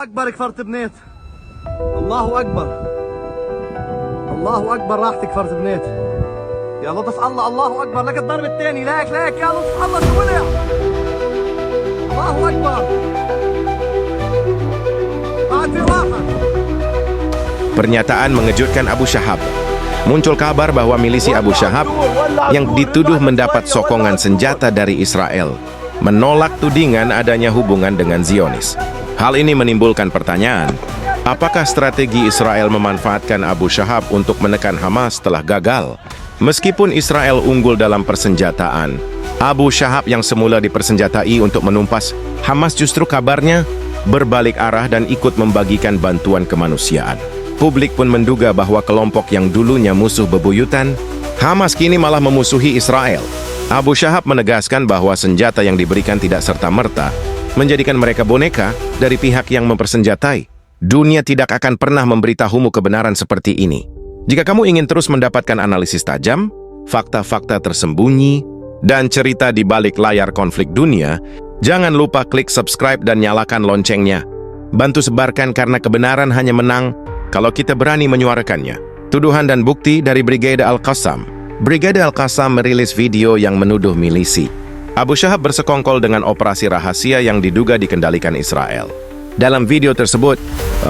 أكبر كفرت بنيت. الله أكبر. الله أكبر راحت كفرت بنيت. يا لطف الله. الله أكبر. لك الضرب الثاني. لك يا لطف الله شو ولع. الله أكبر. بعد راحت. Pernyataan mengejutkan Abu Shahab. Muncul kabar bahwa milisi Abu Shahab yang dituduh mendapat sokongan senjata dari Israel menolak tudingan adanya hubungan dengan Zionis. Hal ini menimbulkan pertanyaan, apakah strategi Israel memanfaatkan Abu Shahab untuk menekan Hamas telah gagal? Meskipun Israel unggul dalam persenjataan, Abu Shahab yang semula dipersenjatai untuk menumpas Hamas justru kabarnya berbalik arah dan ikut membagikan bantuan kemanusiaan. Publik pun menduga bahwa kelompok yang dulunya musuh bebuyutan, Hamas kini malah memusuhi Israel. Abu Shahab menegaskan bahwa senjata yang diberikan tidak serta-merta menjadikan mereka boneka dari pihak yang mempersenjatai. Dunia tidak akan pernah memberitahumu kebenaran seperti ini. Jika kamu ingin terus mendapatkan analisis tajam, fakta-fakta tersembunyi, dan cerita di balik layar konflik dunia, jangan lupa klik subscribe dan nyalakan loncengnya. Bantu sebarkan karena kebenaran hanya menang kalau kita berani menyuarakannya. Tuduhan dan bukti dari Brigade Al-Qassam. Brigade Al-Qassam merilis video yang menuduh milisi Abu Shahab bersekongkol dengan operasi rahasia yang diduga dikendalikan Israel. Dalam video tersebut,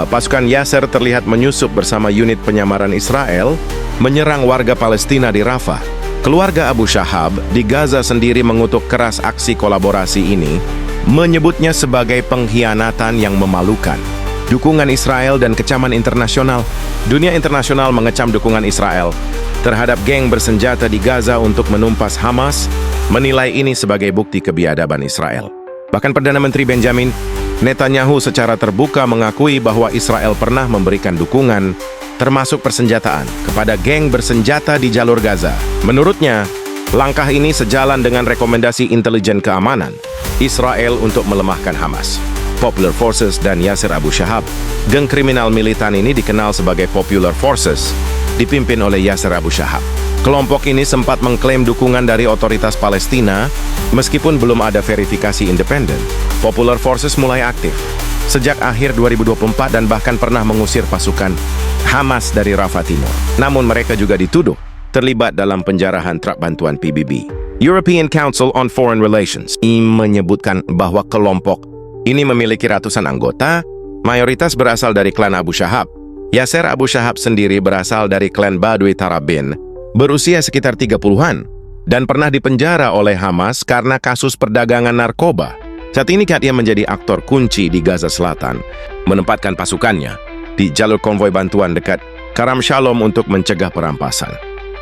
pasukan Yasser terlihat menyusup bersama unit penyamaran Israel menyerang warga Palestina di Rafah. Keluarga Abu Shahab di Gaza sendiri mengutuk keras aksi kolaborasi ini, menyebutnya sebagai pengkhianatan yang memalukan. Dukungan Israel dan kecaman internasional. Dunia internasional mengecam dukungan Israel terhadap geng bersenjata di Gaza untuk menumpas Hamas, menilai ini sebagai bukti kebiadaban Israel. Bahkan Perdana Menteri Benjamin Netanyahu secara terbuka mengakui bahwa Israel pernah memberikan dukungan, termasuk persenjataan, kepada geng bersenjata di jalur Gaza. Menurutnya, langkah ini sejalan dengan rekomendasi intelijen keamanan Israel untuk melemahkan Hamas. Popular Forces dan Yasser Abu Shahab, geng kriminal militan ini dikenal sebagai Popular Forces, dipimpin oleh Yasser Abu Shahab. Kelompok ini sempat mengklaim dukungan dari otoritas Palestina, meskipun belum ada verifikasi independen. Popular Forces mulai aktif sejak akhir 2024 dan bahkan pernah mengusir pasukan Hamas dari Rafah Timur. Namun mereka juga dituduh terlibat dalam penjarahan truk bantuan PBB. European Council on Foreign Relations menyebutkan bahwa kelompok ini memiliki ratusan anggota, mayoritas berasal dari klan Abu Shahab. Yasser Abu Shahab sendiri berasal dari klan Badui Tarabin, berusia sekitar 30-an, dan pernah dipenjara oleh Hamas karena kasus perdagangan narkoba. Saat ini dia menjadi aktor kunci di Gaza Selatan, menempatkan pasukannya di jalur konvoi bantuan dekat Karam Shalom untuk mencegah perampasan.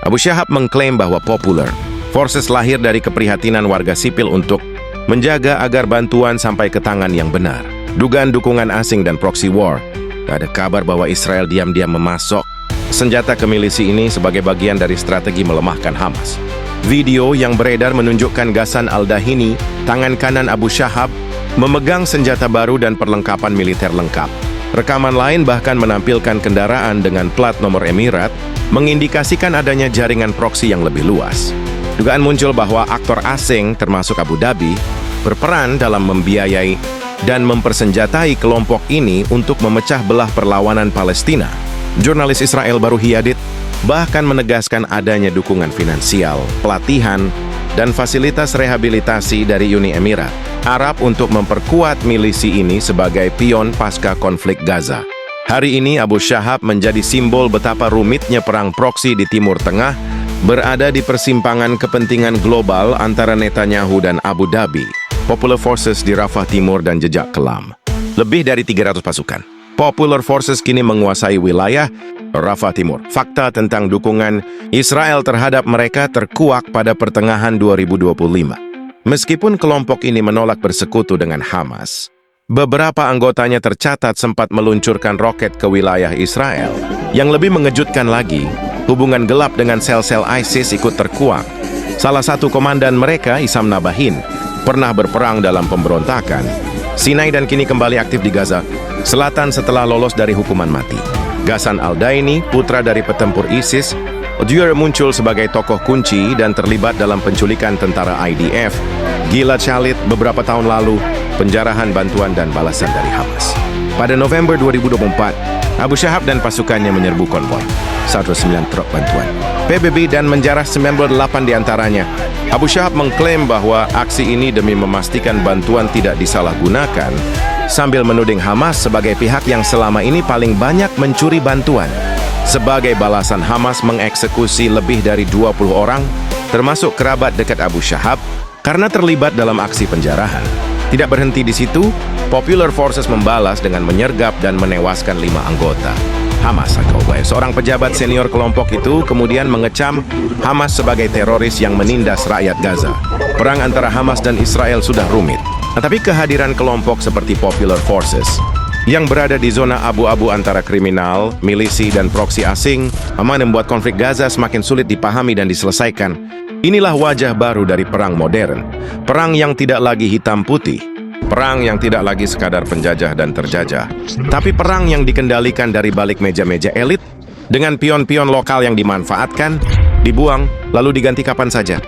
Abu Shahab mengklaim bahwa Popular Forces lahir dari keprihatinan warga sipil untuk menjaga agar bantuan sampai ke tangan yang benar. Dugaan dukungan asing dan proxy war. Ada kabar bahwa Israel diam-diam memasok senjata ke milisi ini sebagai bagian dari strategi melemahkan Hamas. Video yang beredar menunjukkan Ghassan Al-Dahini, tangan kanan Abu Shahab, memegang senjata baru dan perlengkapan militer lengkap. Rekaman lain bahkan menampilkan kendaraan dengan plat nomor Emirat, mengindikasikan adanya jaringan proksi yang lebih luas. Dugaan muncul bahwa aktor asing, termasuk Abu Dhabi, berperan dalam membiayai dan mempersenjatai kelompok ini untuk memecah belah perlawanan Palestina. Jurnalis Israel Baruhi Yadid bahkan menegaskan adanya dukungan finansial, pelatihan, dan fasilitas rehabilitasi dari Uni Emirat Arab untuk memperkuat milisi ini sebagai pion pasca konflik Gaza. Hari ini Abu Shahab menjadi simbol betapa rumitnya perang proksi di Timur Tengah, berada di persimpangan kepentingan global antara Netanyahu dan Abu Dhabi, Popular Forces di Rafah Timur dan jejak kelam. Lebih dari 300 pasukan. Popular Forces kini menguasai wilayah Rafah Timur. Fakta tentang dukungan Israel terhadap mereka terkuak pada pertengahan 2025. Meskipun kelompok ini menolak bersekutu dengan Hamas, beberapa anggotanya tercatat sempat meluncurkan roket ke wilayah Israel. Yang lebih mengejutkan lagi, hubungan gelap dengan sel-sel ISIS ikut terkuak. Salah satu komandan mereka, Isam Nabahin, pernah berperang dalam pemberontakan Sinai dan kini kembali aktif di Gaza Selatan setelah lolos dari hukuman mati. Ghassan Al-Daini, putra dari petempur ISIS, juga muncul sebagai tokoh kunci dan terlibat dalam penculikan tentara IDF, Gilad Shalit beberapa tahun lalu, penjarahan bantuan dan balasan dari Hamas. Pada November 2024, Abu Shahab dan pasukannya menyerbu konvoi 109 truk bantuan PBB dan menjarah 98 diantaranya. Abu Shahab mengklaim bahwa aksi ini demi memastikan bantuan tidak disalahgunakan, sambil menuding Hamas sebagai pihak yang selama ini paling banyak mencuri bantuan. Sebagai balasan, Hamas mengeksekusi lebih dari 20 orang, termasuk kerabat dekat Abu Shahab, karena terlibat dalam aksi penjarahan. Tidak berhenti di situ, Popular Forces membalas dengan menyergap dan menewaskan 5 anggota Hamas atau seorang pejabat senior kelompok itu kemudian mengecam Hamas sebagai teroris yang menindas rakyat Gaza. Perang antara Hamas dan Israel sudah rumit, tetapi kehadiran kelompok seperti Popular Forces yang berada di zona abu-abu antara kriminal, milisi, dan proksi asing membuat konflik Gaza semakin sulit dipahami dan diselesaikan. Inilah wajah baru dari perang modern. Perang yang tidak lagi hitam putih. Perang yang tidak lagi sekadar penjajah dan terjajah. Tapi perang yang dikendalikan dari balik meja-meja elit dengan pion-pion lokal yang dimanfaatkan, dibuang, lalu diganti kapan saja.